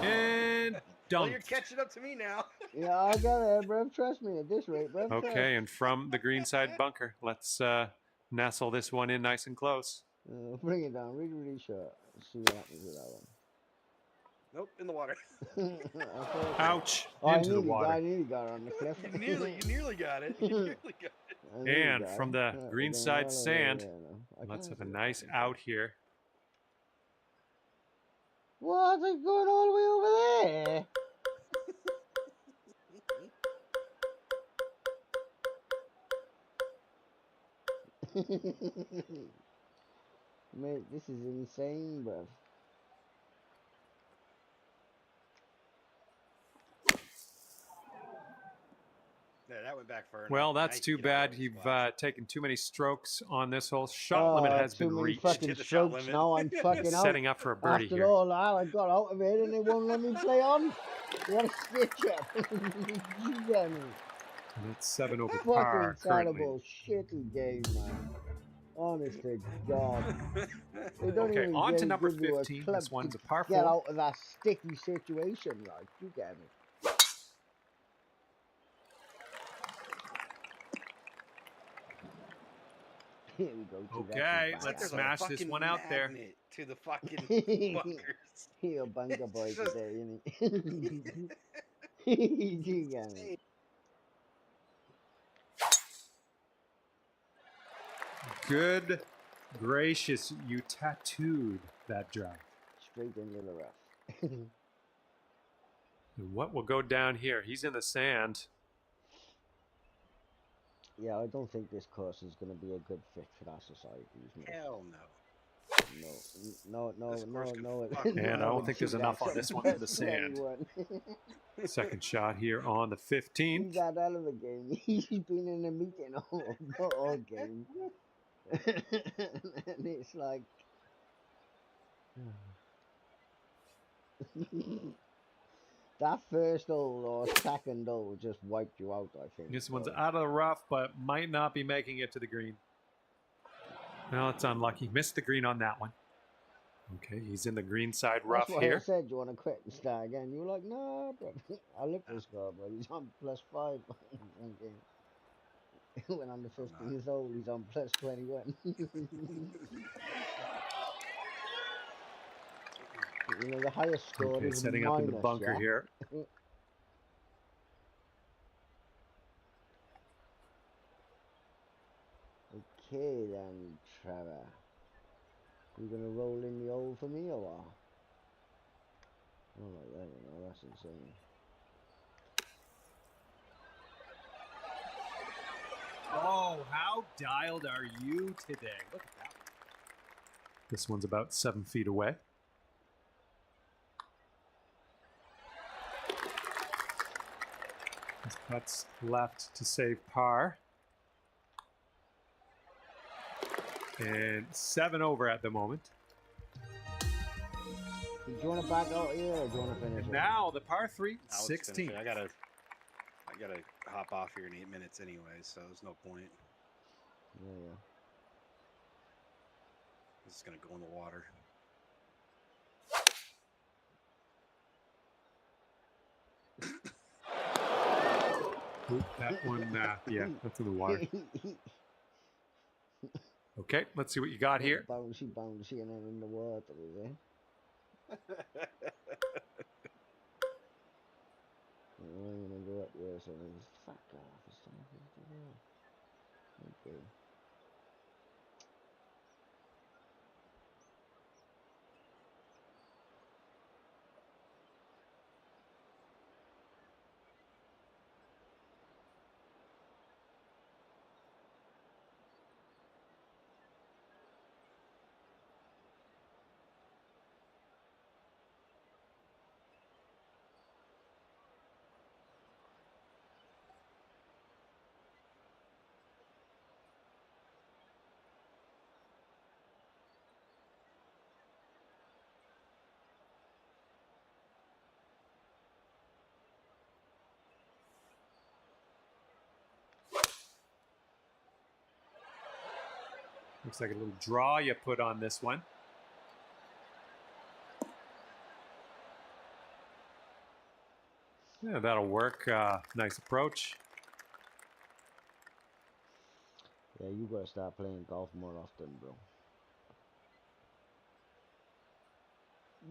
And dumped. Well, you're catching up to me now. Yeah, I got it, bro. Trust me at this rate, bro. Okay, and from the green side bunker, let's nestle this one in nice and close. Bring it down, really short. Let's see what happens with that one. Nope, in the water. Ouch! Oh, into the water. I nearly got on the cliff. You nearly got it. You nearly got it. And from the green side sand, let's have a nice out here. What is going all the way over there? Mate, this is insane, bruv. Yeah, that went back far. Well, that's too bad. You've taken too many strokes on this hole. Shot limit has been reached. Fucking strokes now. I'm fucking out. Setting up for a birdie After here. all that, I got out of it and they won't let me play on. What a stitch up. You get me. And it's 7 over par Fucking currently. terrible, shitty game, man. Honest to God. They don't Okay, even on to number give you a 15. club This one's to a par 4. get out of that sticky situation, like, you get me. Here we go. Okay, let's smash this one out there. To the fucking bunkers. He'll bunker boy today, isn't he? You get me. Good gracious, you tattooed that drive. Straight into the rough. And what will go down here? He's in the sand. Yeah, I don't think this course is going to be a good fit for our society. Hell no. No. And I don't think there's enough on this one for the sand. Second shot here on the 15th. He's had hell of a game. He's been in a meeting all game. And it's like... That first hole or second hole just wiped you out, I think. This one's bro. out of the rough, but might not be making it to the green. Well, it's unlucky. Missed the green on that one. Okay, he's in the green side rough That's why I here. said you want to quit and start again. You were like, nah, bro. I looked at the score, bro. He's on +5. When on the 15th hole, he's on +21. You know, the highest score Okay, is setting up in the minus, bunker yeah? here. Okay then, Trevor. You gonna roll in the hole for me or what? Oh, like that, you know, that's insane. Oh, how dialed are you today? Look at that. This one's about 7 feet away. This putt's left to save par. And 7 over at the moment. Do you want to back out here or do you want to finish And it? now the par 3, Now let's 16. finish it. I gotta hop off here in 8 minutes anyway, so there's no point. Yeah. This is gonna go in the water. Oop, that one, yeah, that's in the water. Okay, let's see what you got here. Bouncy, and then in the water, is it? I'm gonna go up there, so it's fuck off. It's time to go. Okay. Looks like a little draw you put on this one. Yeah, that'll work. Nice approach. Yeah, you gotta start playing golf more often, bro.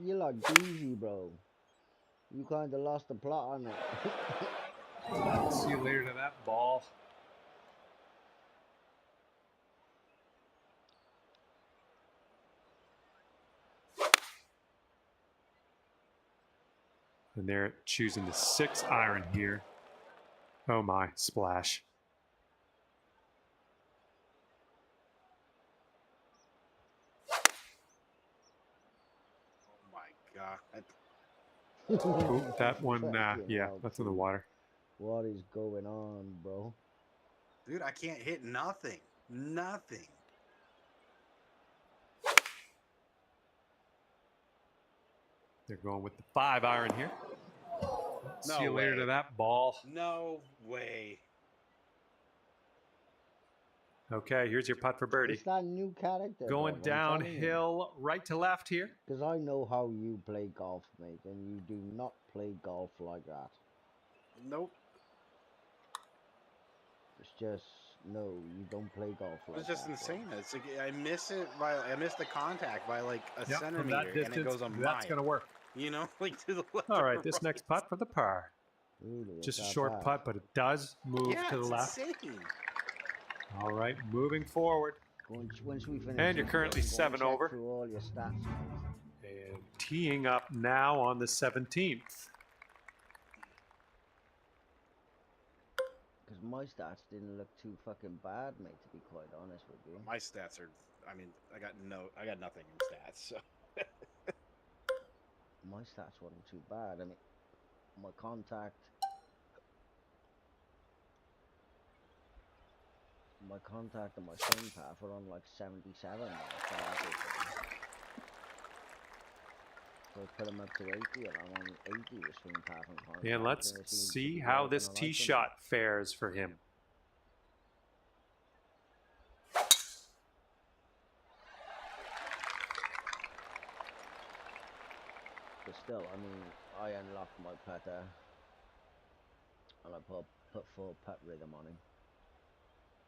You're like Deezy, bro. You kinda lost the plot on it. See you later to that ball. And they're choosing the 6 iron here. Oh my, splash. Oh my god. Oh, that one, yeah, Fucking that's in the hell, water. What is going on, bro? Dude, I can't hit nothing. Nothing. They're going with the 5 iron here. No See you later way. to that ball. No way. Okay, here's your putt for birdie. It's that new character. Going downhill, right to left here. Because I know how you play golf, mate, and you do not play golf like that. Nope. It's just, no, you don't play golf like that. It's just bro. insane. It's like I miss the contact by like a Yep, from centimeter, that distance, and it goes a mile. that's going to work. You know, like to the left. All or right, this right. next putt for the par. Really, Just a it's that short bad. putt, but it does move Yeah, to the it's left. insane. All right, moving forward. Once we finish And you're this, currently we'll go 7 and check over. through all your stats. And teeing up now on the 17th. Because my stats didn't look too fucking bad, mate, to be quite honest with you. My stats are. I mean, I got nothing in stats. So. My stats weren't too bad. I mean, my contact and my swing path were on like 77 now, so that was So I put him up to 80, and I'm on 80 with swing path and contact. And let's and it seems to see be how working. this I like tee him. shot fares for him. But still, I mean, I unlocked my putter, and I put full putt rhythm on him.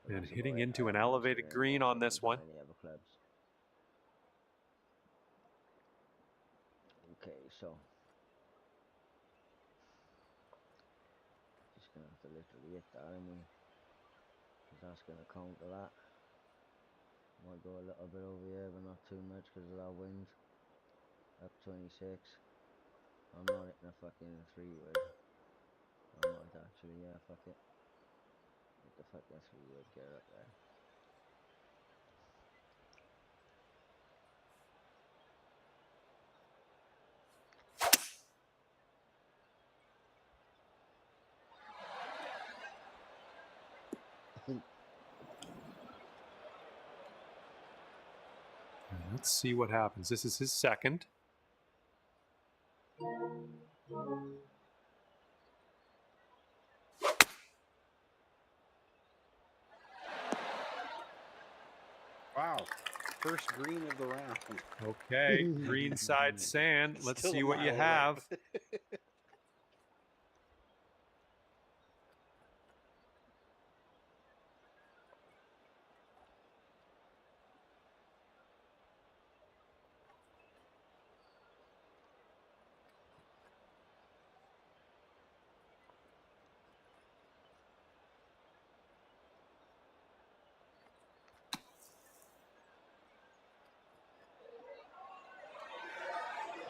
But And that's hitting about it. into I an haven't elevated experienced green any on this problems one. Any other clubs. Okay, so just gonna have to literally hit that, I mean, because that's gonna counter that. Might go a little bit over here, but not too much because of that wind. Up 26. I'm not hitting a fucking 3-wood. I might actually, yeah, fuck it. Hit the fucking 3-wood, get up there. Let's see what happens. This is his second. Wow. First green of the round. Okay, greenside sand. Let's Still see a what you mile away. have.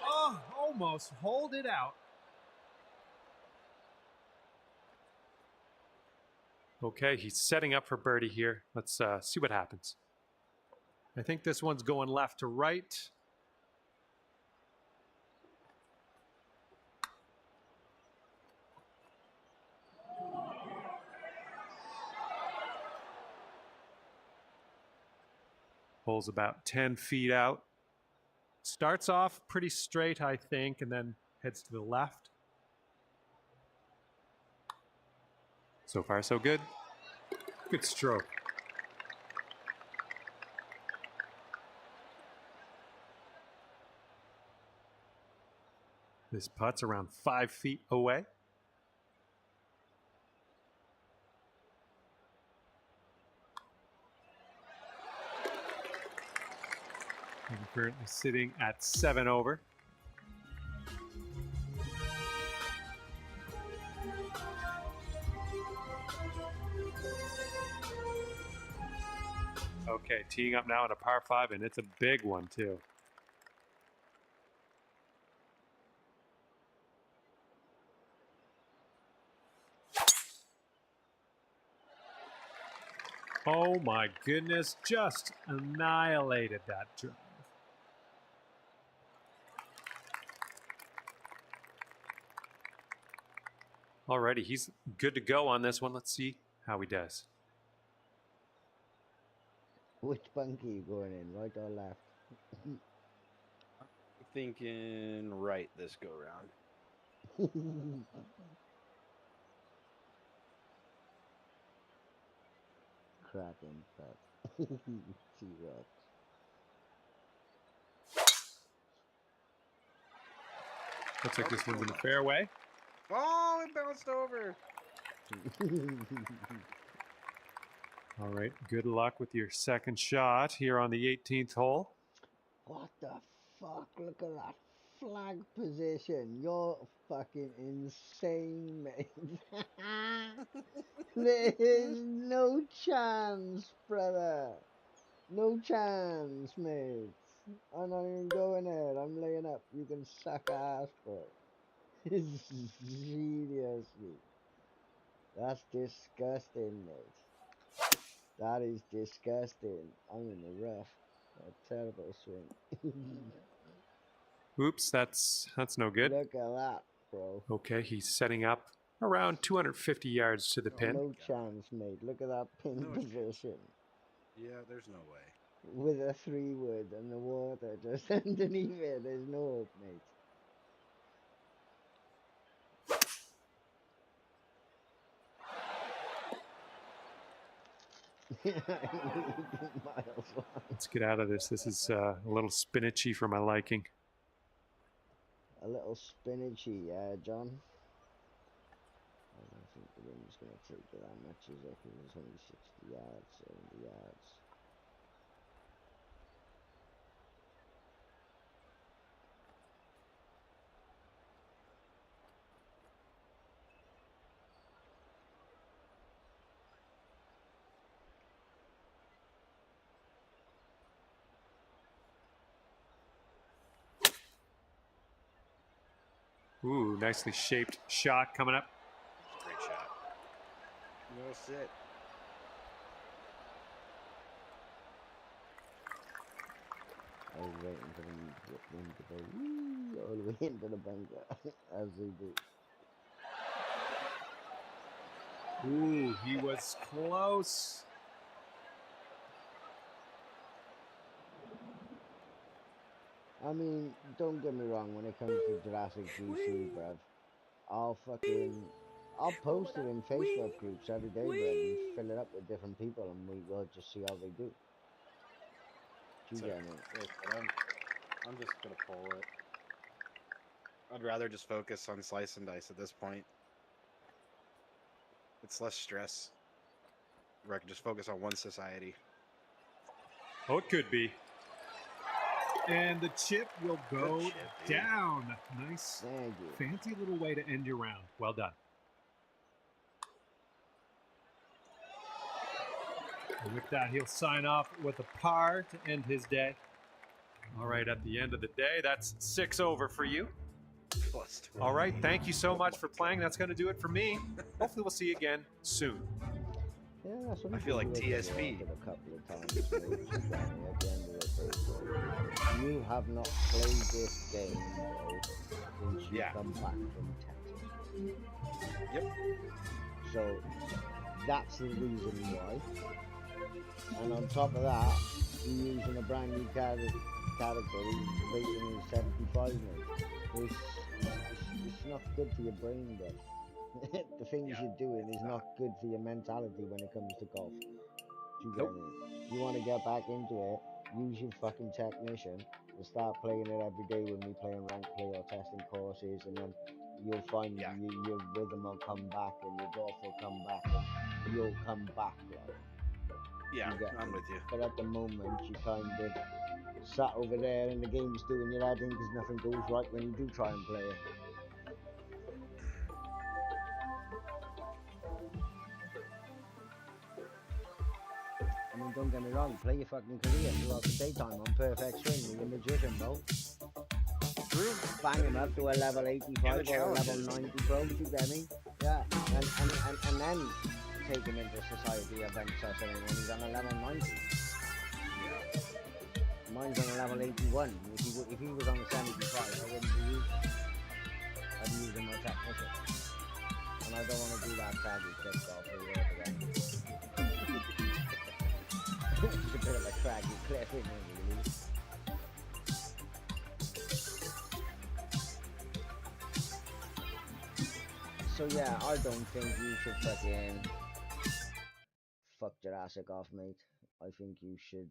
Oh, almost. Hold it out. Okay, he's setting up for birdie here. Let's see what happens. I think this one's going left to right. Hole's about 10 feet out. Starts off pretty straight, I think, and then heads to the left. So far, so good. Good stroke. This putt's around 5 feet away. I'm currently sitting at 7 over. Okay, teeing up now on a par 5, and it's a big one, too. Oh my goodness, just annihilated that drive. Alrighty, he's good to go on this one. Let's see how he does. Which bunker you going in, right or left? I'm thinking right this go round. Cracking putt. T-Rex. Looks like this one's in the fairway. Oh, it bounced over. All right, good luck with your second shot here on the 18th hole. What the fuck? Look at that flag position. You're fucking insane, mate. There is no chance, brother. No chance, mate. I'm not even going there. I'm laying up. You can suck ass, bro. Seriously. That's disgusting, mate. That is disgusting. I'm in the rough. A terrible swing. Oops, that's no good. Look at that, bro. Okay, he's setting up around 250 yards to the pin. No chance, mate. Look at that pin No chance. position. Yeah, there's no way. With a 3-wood and the water just underneath it. There's no hope, mate. Miles. Let's get out of this. This is a little spinachy for my liking. A little spinachy, John. I don't think the wind's going to take you that much, is it? Because it's only 60 yards, 70 yards. Ooh, nicely shaped shot coming up. Great shot. No sit. I was waiting for them to go wee all the way into the bunker, as they do. Ooh, he was close. I mean, don't get me wrong, when it comes to Jurassic GC, bruv, I'll post it in Facebook groups every day, bruv, and fill it up with different people, and we will just see how they do. Do you So, get me? I'm just gonna pull it. I'd rather just focus on slice and dice at this point. It's less stress. Where I can just focus on one society. Oh, it could be. And the chip will go chip, dude. down. Nice, Thank you. fancy little way to end your round. Well done. And with that, he'll sign off with a par to end his day. All right, at the end of the day, that's 6 over for you. Plus 2. All right, thank you so much for playing. That's going to do it for me. Hopefully, we'll see you again soon. Yeah, that's what I feel like TSP. A couple of times, mate, at the end of the day, you have not played this game, bro, since you come back from Texas. Yep. So that's the reason why. And on top of that, you're using a brand new character who's rating is 75, mate. It's not good for your brain, bro. The things you're doing is not good for your mentality when it comes to golf. Do you get me? You want to get back into it, use your fucking technician and start playing it every day with me, playing rank play or testing courses, and then you'll find your rhythm will come back and your golf will come back and you'll come back, right? Yeah, I'm with you. But at the moment, you kind of sat over there and the game's doing your head in because nothing goes right when you do try and play it. I mean, don't get me wrong, play your fucking career throughout the daytime on perfect swing with your magician, bro. Bang him up to a level 85 or a level 90, bro, you get me? Yeah, and then take him into society events or something when he's on a level 90. Mine's on a level 81. If he was on a 75, I wouldn't be using him. I'd be using my technician. And I don't want to do that tragic shit golf for you again. It's a bit of a tragic cliff, isn't it, really? So yeah, I don't think you should fucking fuck Jurassic off, mate. I think you should